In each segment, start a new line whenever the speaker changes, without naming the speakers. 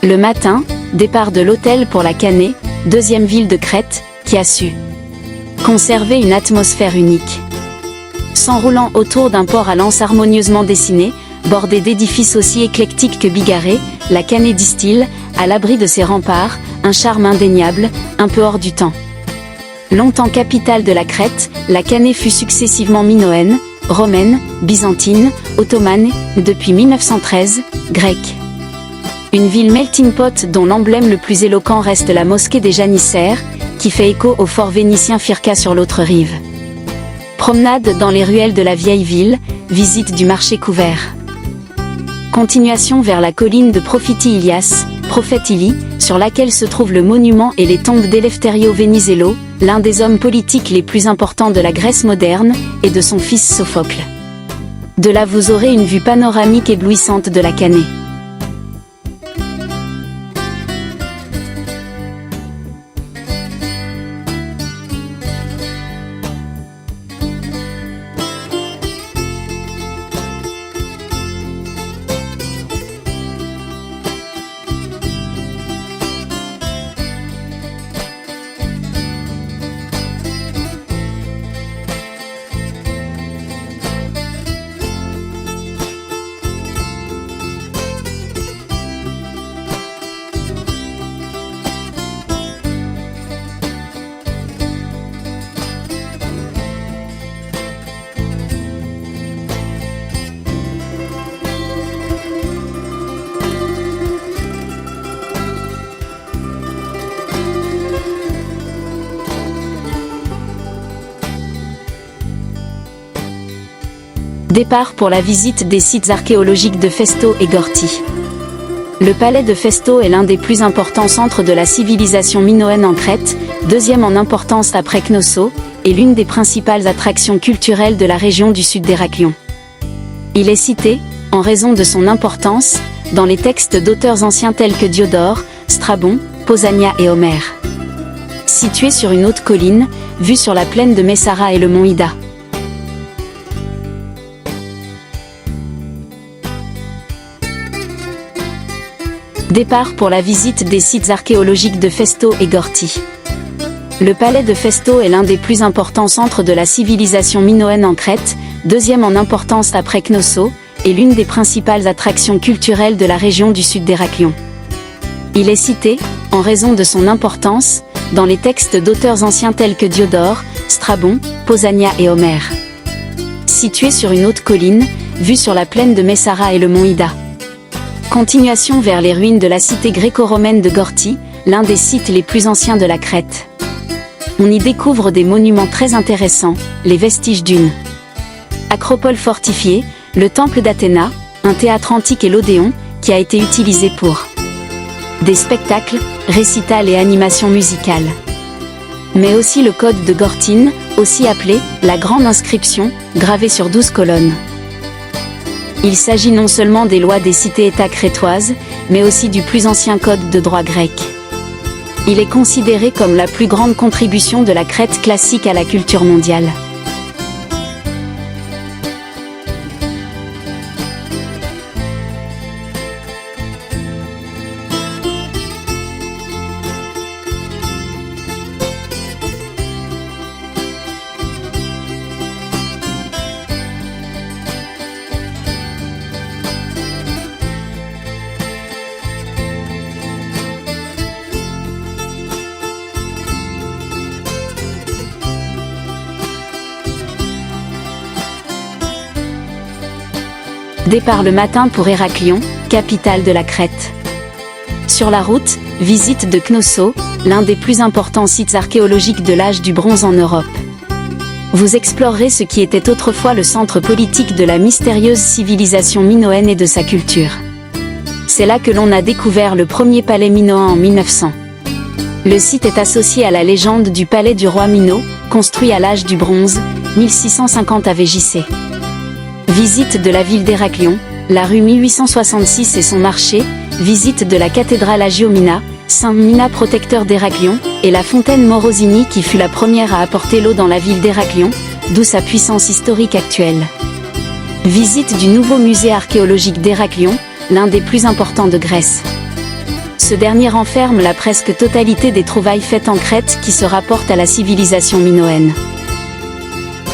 Le matin, départ de l'hôtel pour la Canée, deuxième ville de Crète, qui a su conserver une atmosphère unique. S'enroulant autour d'un port à l'anse harmonieusement dessiné, bordé d'édifices aussi éclectiques que bigarrés, la Canée distille, à l'abri de ses remparts, un charme indéniable, un peu hors du temps. Longtemps capitale de la Crète, la Canée fut successivement minoenne, romaine, byzantine, ottomane, depuis 1913, grecque. Une ville melting pot dont l'emblème le plus éloquent reste la mosquée des Janissaires, qui fait écho au fort vénitien Firka sur l'autre rive. Promenade dans les ruelles de la vieille ville, visite du marché couvert. Continuation vers la colline de Profiti Ilias, Prophète Ili, sur laquelle se trouvent le monument et les tombes d'Eleftherio Venizelos, l'un des hommes politiques les plus importants de la Grèce moderne, et de son fils Sophocle. De là vous aurez une vue panoramique éblouissante de la Canée. Départ pour la visite des sites archéologiques de Festo et Gorty. Le palais de Festo est l'un des plus importants centres de la civilisation minoenne en Crète, deuxième en importance après Knossos, et l'une des principales attractions culturelles de la région du sud d'Héraklion. Il est cité, en raison de son importance, dans les textes d'auteurs anciens tels que Diodore, Strabon, Pausania et Homère. Situé sur une haute colline, vue sur la plaine de Messara et le mont Ida. Départ pour la visite des sites archéologiques de Festo et Gorty. Le palais de Festo est l'un des plus importants centres de la civilisation minoenne en Crète, deuxième en importance après Knossos, et l'une des principales attractions culturelles de la région du sud d'Héraklion. Il est cité, en raison de son importance, dans les textes d'auteurs anciens tels que Diodore, Strabon, Pausania et Homère. Situé sur une haute colline, vue sur la plaine de Messara et le mont Ida. Continuation vers les ruines de la cité gréco-romaine de Gorty, l'un des sites les plus anciens de la Crète. On y découvre des monuments très intéressants, les vestiges d'une acropole fortifiée, le temple d'Athéna, un théâtre antique et l'Odéon, qui a été utilisé pour des spectacles, récitals et animations musicales. Mais aussi le code de Gortyn, aussi appelé la grande inscription, gravée sur 12 colonnes. Il s'agit non seulement des lois des cités-États crétoises, mais aussi du plus ancien code de droit grec. Il est considéré comme la plus grande contribution de la Crète classique à la culture mondiale. Départ le matin pour Héraklion, capitale de la Crète. Sur la route, visite de Knossos, l'un des plus importants sites archéologiques de l'âge du bronze en Europe. Vous explorerez ce qui était autrefois le centre politique de la mystérieuse civilisation minoenne et de sa culture. C'est là que l'on a découvert le premier palais minoen en 1900. Le site est associé à la légende du palais du roi Mino, construit à l'âge du bronze, 1650 AVJC. Visite de la ville d'Héraklion, la rue 1866 et son marché, visite de la cathédrale Agiomina, Saint Mina protecteur d'Héraklion, et la fontaine Morosini qui fut la première à apporter l'eau dans la ville d'Héraklion, d'où sa puissance historique actuelle. Visite du nouveau musée archéologique d'Héraklion, l'un des plus importants de Grèce. Ce dernier renferme la presque totalité des trouvailles faites en Crète qui se rapportent à la civilisation minoenne.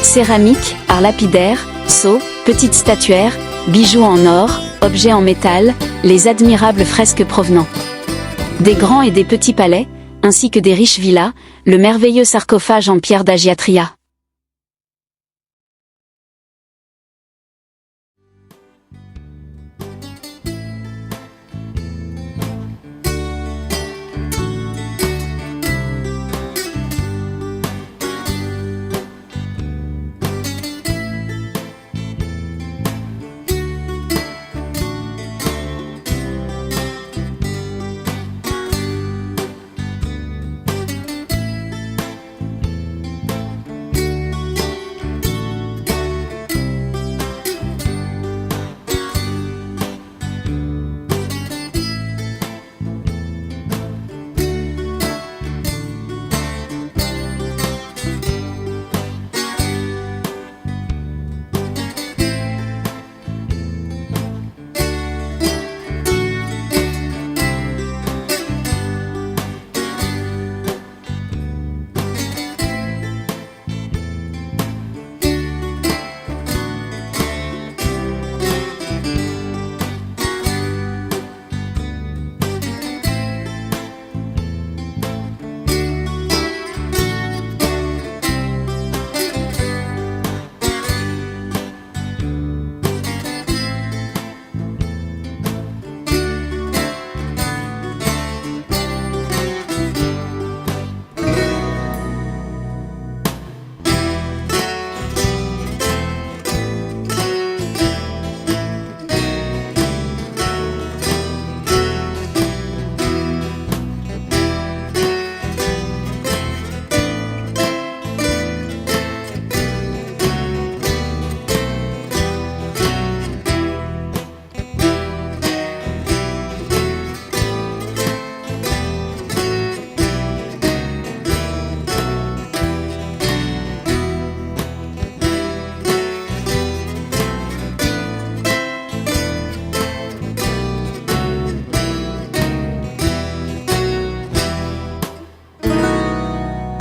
Céramique, art lapidaire, sceaux, petites statuaires, bijoux en or, objets en métal, les admirables fresques provenant des grands et des petits palais, ainsi que des riches villas, le merveilleux sarcophage en pierre d'Agiatria.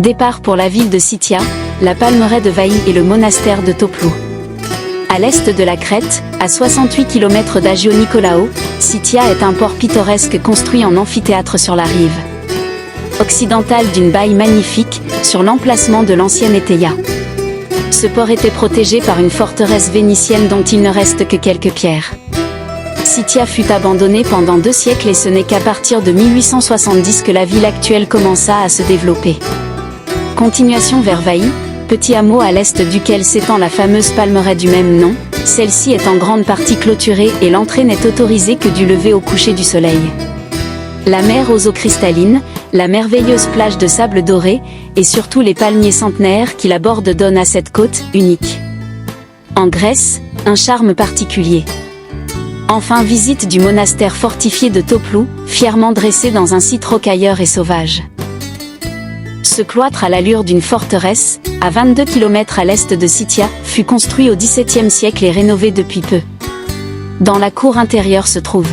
Départ pour la ville de Scythia, la palmeraie de Vaï et le monastère de Toplou. À l'est de la Crète, à 68 km d'Agio Nikolaou, Scythia est un port pittoresque construit en amphithéâtre sur la rive occidentale d'une baie magnifique, sur l'emplacement de l'ancienne Éteia. Ce port était protégé par une forteresse vénitienne dont il ne reste que quelques pierres. Scythia fut abandonnée pendant 2 siècles et ce n'est qu'à partir de 1870 que la ville actuelle commença à se développer. Continuation vers Vaï, petit hameau à l'est duquel s'étend la fameuse palmeraie du même nom, celle-ci est en grande partie clôturée et l'entrée n'est autorisée que du lever au coucher du soleil. La mer aux eaux cristallines, la merveilleuse plage de sable doré, et surtout les palmiers centenaires qui la bordent donnent à cette côte, unique en Grèce, un charme particulier. Enfin visite du monastère fortifié de Toplou, fièrement dressé dans un site rocailleur et sauvage. Ce cloître à l'allure d'une forteresse, à 22 km à l'est de Scythia, fut construit au XVIIe siècle et rénové depuis peu. Dans la cour intérieure se trouve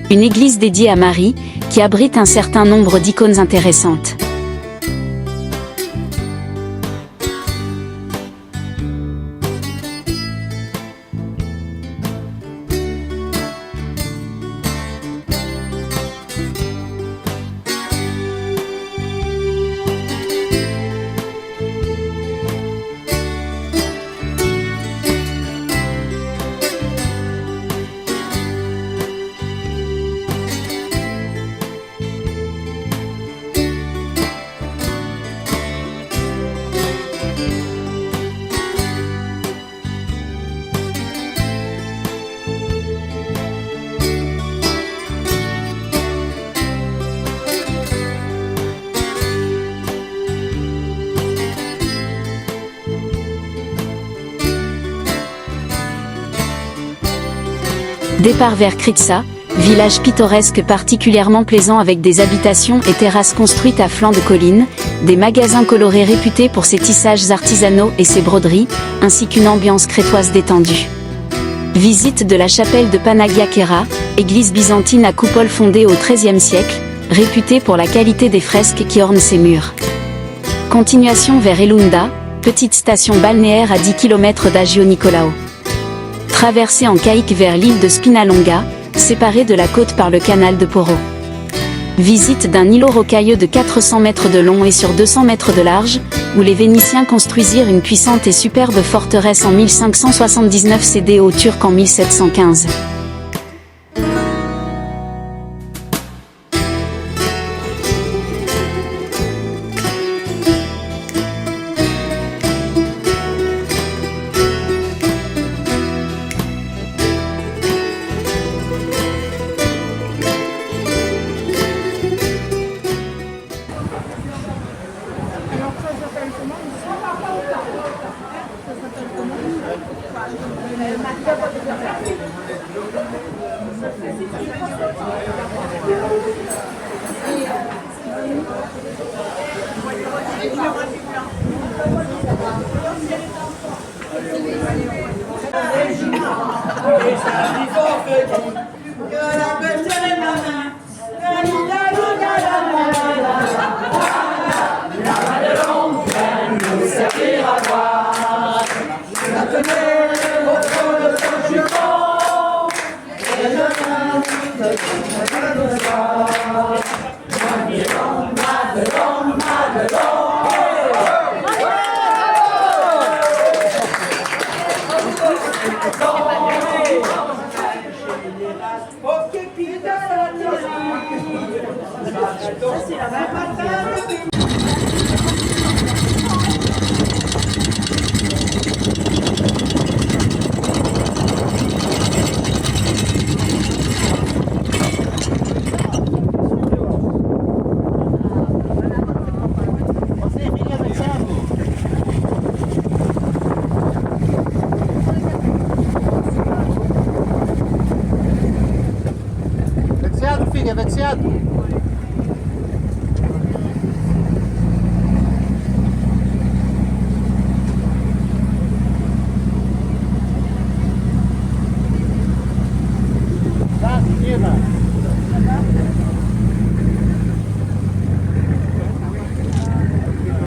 une église dédiée à Marie, qui abrite un certain nombre d'icônes intéressantes. Départ vers Kritsa, village pittoresque particulièrement plaisant avec des habitations et terrasses construites à flanc de collines, des magasins colorés réputés pour ses tissages artisanaux et ses broderies, ainsi qu'une ambiance crétoise détendue. Visite de la chapelle de Panagia Kera, église byzantine à coupole fondée au XIIIe siècle, réputée pour la qualité des fresques qui ornent ses murs. Continuation vers Elunda, petite station balnéaire à 10 km d'Agio Nicolao. Traversée en kayak vers l'île de Spinalonga, séparée de la côte par le canal de Poro. Visite d'un îlot rocailleux de 400 mètres de long et sur 200 mètres de large, où les Vénitiens construisirent une puissante et superbe forteresse en 1579 cédée aux Turcs en 1715.
Veziado, filha, veziado.